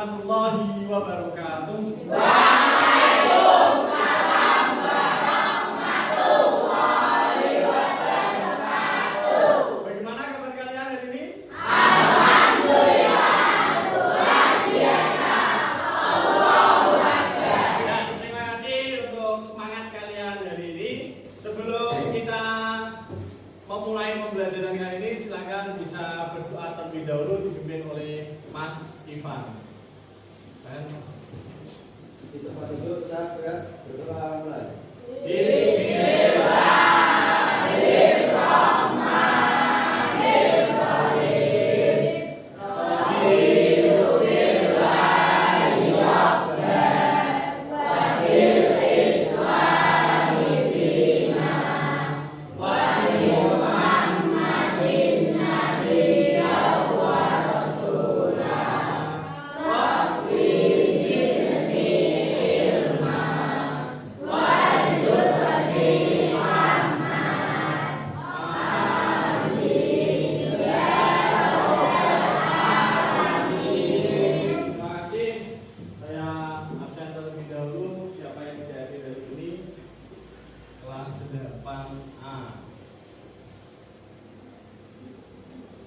warahmatullahi wabarakatuh. Waalaikumsalam warahmatullahi wabarakatuh. Bagaimana kabar kalian hari ini? Alhamdulillah, luar biasa. Allahu Akbar. Ya, terima kasih untuk semangat kalian hari ini. Sebelum kita memulai pembelajaran kali ini, silakan bisa berdoa terlebih dahulu dipimpin oleh Mas Ivan. Dan di tempat duduk saya berdoa mulai.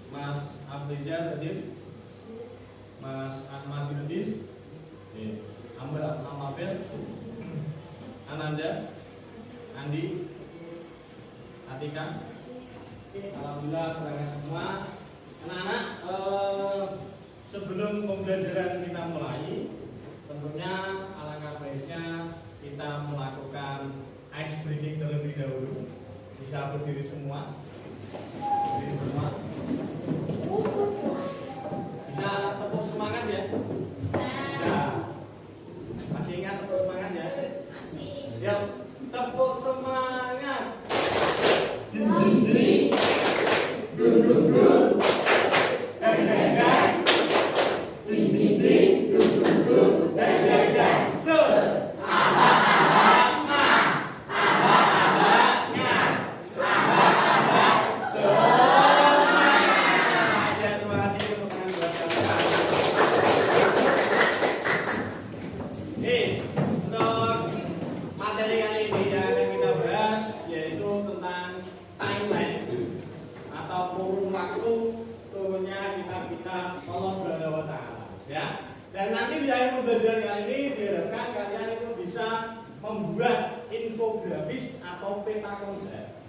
Mas Afrija hadir, Mas Ahmad Yudis, Amabel, Ananda, Andi, Atika. Alhamdulillah terangkan semua. Anak-anak, sebelum pembelajaran kita mulai, tentunya alangkah baiknya kita melakukan ice breaking terlebih dahulu. Bisa berdiri semua. Berdiri semua. Bisa tepuk semangat ya? Bisa. Masih ingat tepuk semangat ya? Masih. Ya, tepuk semangat. Ding ding. Dung dung dung. Dang dang dang. Ding ding ding. Dung dung dung. Dang dang dang. Dan nanti di akhir pembelajaran kali ini diharapkan kalian itu bisa membuat infografis atau peta konsep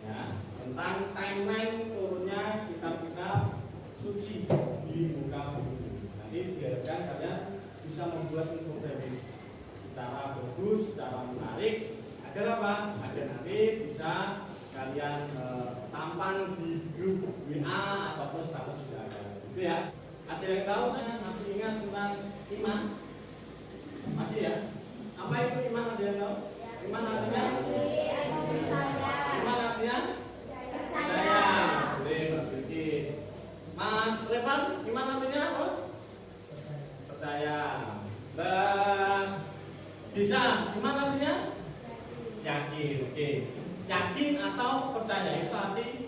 ya, tentang timeline turunnya kitab-kitab suci di muka bumi. Nanti diharapkan kalian bisa membuat infografis secara bagus, secara menarik, agar apa? Agar nanti bisa kalian tampang di grup WA ataupun status WA kalian. Gitu ya. Ada yang tahu masih ingat tentang iman? Masih ya? Apa itu iman, ada yang tahu? Iman artinya? Iman artinya? Percaya. Boleh berfikir. Mas Revan, iman artinya apa? Percaya. Bisa, iman artinya? Yakin. Oke. Yakin atau percaya itu arti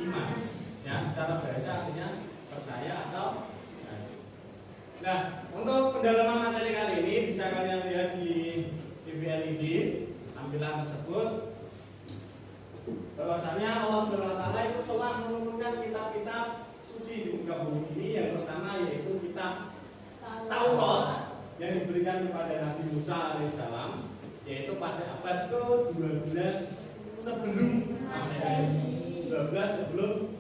iman. Ya, secara bahasa artinya percaya atau nah, untuk pendalaman materi kali ini bisa kalian lihat di TV LED tampilan tersebut bahwasanya Allah SWT itu telah menurunkan kitab-kitab suci di muka bumi ini. Yang pertama yaitu kitab Taurat yang diberikan kepada Nabi Musa alaihissalam, yaitu pada abad ke-12 sebelum Masehi. 12 sebelum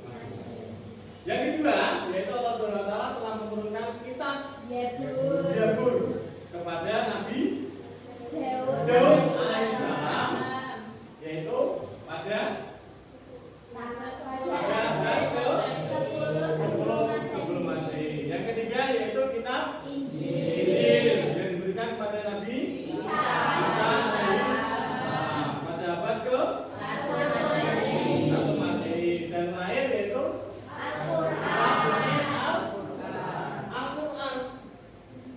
yang kedua, yaitu Allah SWT telah menurunkan kitab Zabur kepada Nabi Daud alaihissalam, yaitu pada abad ke-10 sebelum Masehi. Yang ketiga yaitu kitab Injil yang diberikan kepada Nabi Isa pada abad ke-1 Masehi. Dan terakhir yaitu Al-Quran.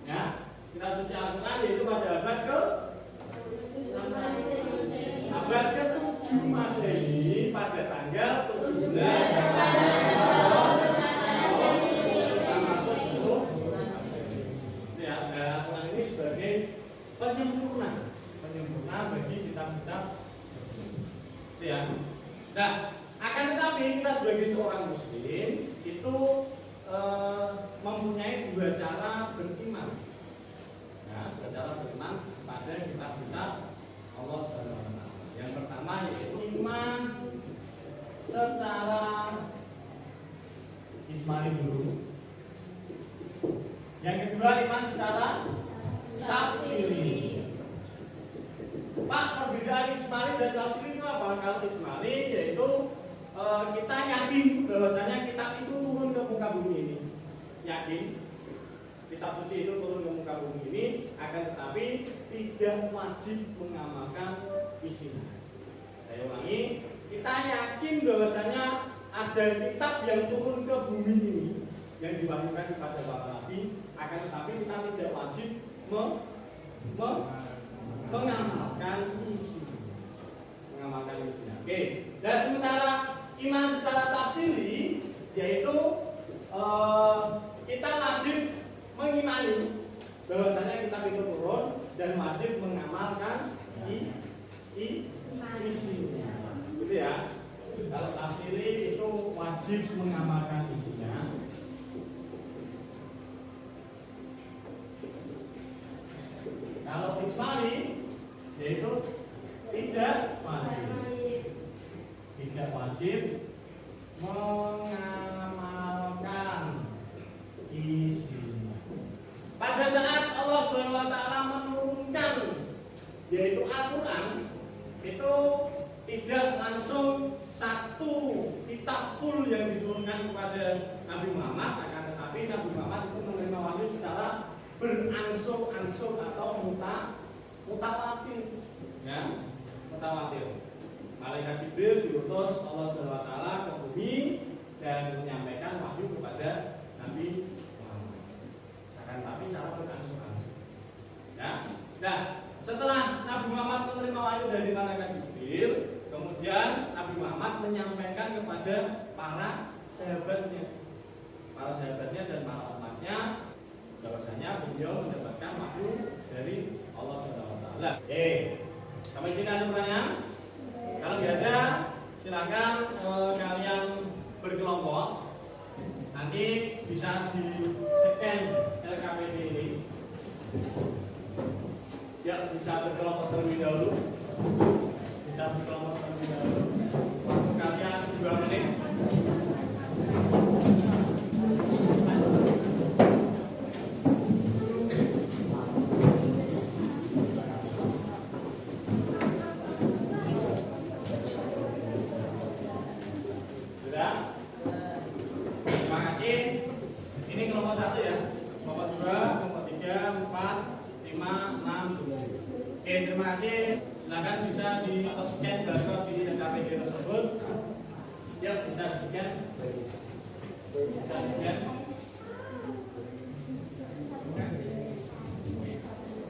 Ya, kitab suci Al-Quran yaitu pada abad ke-7 Masehi pada tanggal 17 Masehi. penyempurna bagi kitab-kitab itu ya. Nah, akan tetapi kita sebagai seorang muslim itu mempunyai dua cara beriman. Ya, dua cara beriman pada kitab-kitab Allah Subhanahu wa taala. Yang pertama yaitu iman secara ijmali dulu. Yang kedua iman secara tafsiri. Pak, perbedaan ijmali dan tafsiri itu apa? Kalau ijmali yaitu kita yakin bahwasanya kitab itu turun ke muka bumi ini. Yakin kitab suci itu turun ke muka bumi ini, akan tetapi tidak wajib mengamalkan isinya. Saya ulangi, kita yakin bahwasanya ada kitab yang turun ke bumi ini yang diwahyukan kepada para nabi, akan tetapi kita tidak wajib mengamalkan isinya. Oke. Dan sementara iman secara tafsiri yaitu kita wajib mengimani bahwasanya kitab itu turun dan wajib mengamalkan isinya. Gitu ya. Kalau tafsiri itu wajib mengamalkan isinya. Kalau ijmali yaitu tidak wajib mengamalkan isinya. Pada saat Allah Subhanahu wa taala menurunkan yaitu Al-Qur'an, itu tidak langsung satu kitab full yang diturunkan kepada Nabi Muhammad, akan tetapi Nabi Muhammad itu menerima wahyu secara berangsur-angsur atau mutawatir. Ya, mutawatir. Malaikat Jibril diutus Allah Subhanahu wa taala ke bumi dan menyampaikan wahyu kepada Nabi Muhammad. Akan tetapi secara berangsur-angsur. Ya. Nah, setelah Nabi Muhammad menerima wahyu dari malaikat Jibril, kemudian Nabi Muhammad menyampaikan kepada para sahabatnya dan para umatnya bahwasanya beliau mendapatkan wahyu dari Allah Subhanahu wa taala. Sampai sini ada pertanyaan? Kalau tidak ada, silakan kalian berkelompok. Nanti bisa di-scan LKPD ini. Ya, bisa berkelompok terlebih dahulu. Waktu kalian 2 menit. Terima kasih. Silakan bisa di-scan barcode di LKPD tersebut. Ya, bisa di-scan.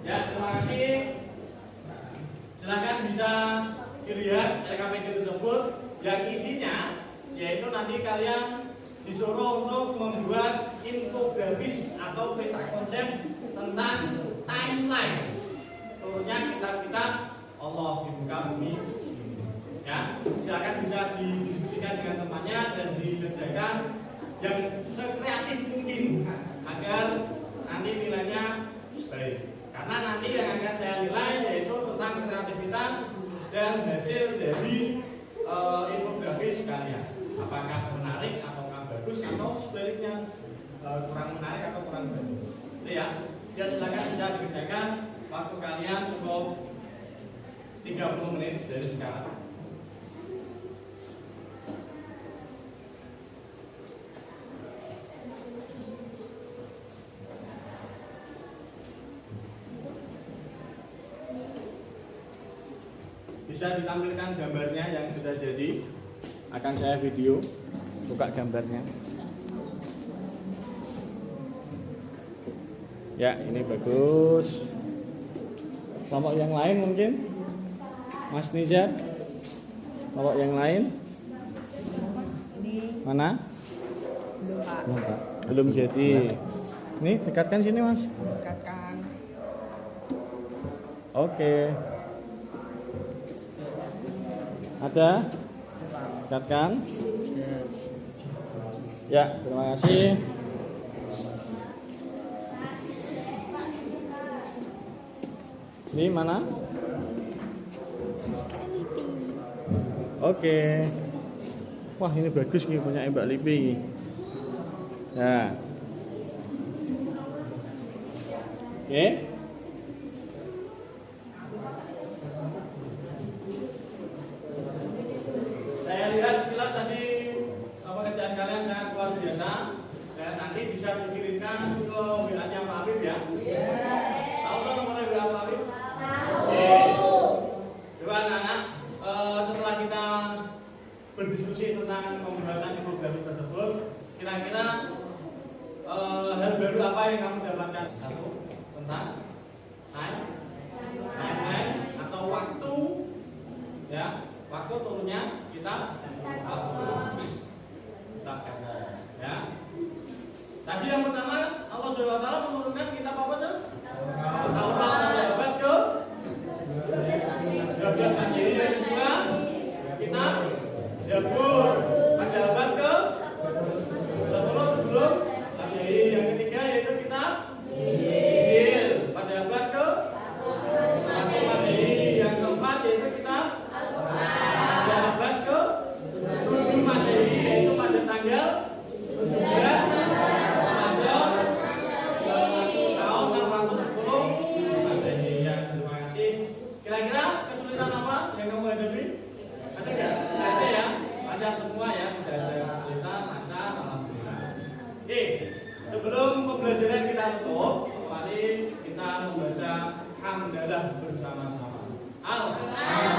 Ya, terima kasih. Silakan bisa dilihat LKPD tersebut yang isinya yaitu nanti kalian disuruh untuk membuat infografis atau peta konsep tentang timeline turunnya kitab-kitab Allah di muka bumi. Ya, silakan bisa didiskusikan dengan temannya dan dikerjakan yang sekreatif mungkin agar nanti nilainya baik. Karena nanti yang akan saya nilai yaitu tentang kreativitas dan hasil dari infografis kalian. Apakah menarik ataukah bagus atau sebaliknya kurang menarik atau kurang bagus. Itu ya. Ya, silakan bisa dikerjakan. Waktu kalian cukup 30 menit dari sekarang. Bisa ditampilkan gambarnya yang sudah jadi. Akan saya video. Buka gambarnya. Ya, ini bagus. Kelompok yang lain mungkin, Mas Nizar. Kelompok yang lain, mana? Belum, Pak. Belum jadi. Ini dekatkan sini, Mas. Dekatkan. Oke. Ada? Dekatkan. Ya, terima kasih. Ini mana? Oke. Wah, ini bagus nih punya Mbak Lipi. Ya. Oke. Saya lihat sekilas tadi pekerjaan kalian sangat luar biasa. Dan nanti bisa dikirimkan ke WA-nya Pak Habib ya. Tahu kan nomornya WA Pak Habib? Oke. Coba anak-anak, setelah kita berdiskusi tentang pembuatan infografis tersebut, kira-kira hal baru apa yang kamu dapatkan? Satu, tentang timeline atau waktu, ya, waktu turunnya kita ya. Tadi yang pertama Allah Subhanahu wa taala menurunkan kitab apa sih? Taurat abad ke 12 Masehi. Yang kedua kitab Zabur pada abad ke 10 sebelum Masehi. Yang ketiga yaitu kitab Injil pada abad ke 1 Masehi. Yang keempat yaitu kitab pada abad ke 7 Masehi, yaitu pada tanggal 17 tahun 610 Masehi. Ya, terima kasih. Kira-kira kesulitan apa yang kamu hadapi? Ada nggak? Nggak ada ya? Lancar semua ya, tidak ada kesulitan, lancar, alhamdulillah. Oke, sebelum pembelajaran kita tutup, mari kita membaca hamdalah bersama-sama. Alhamdulillah.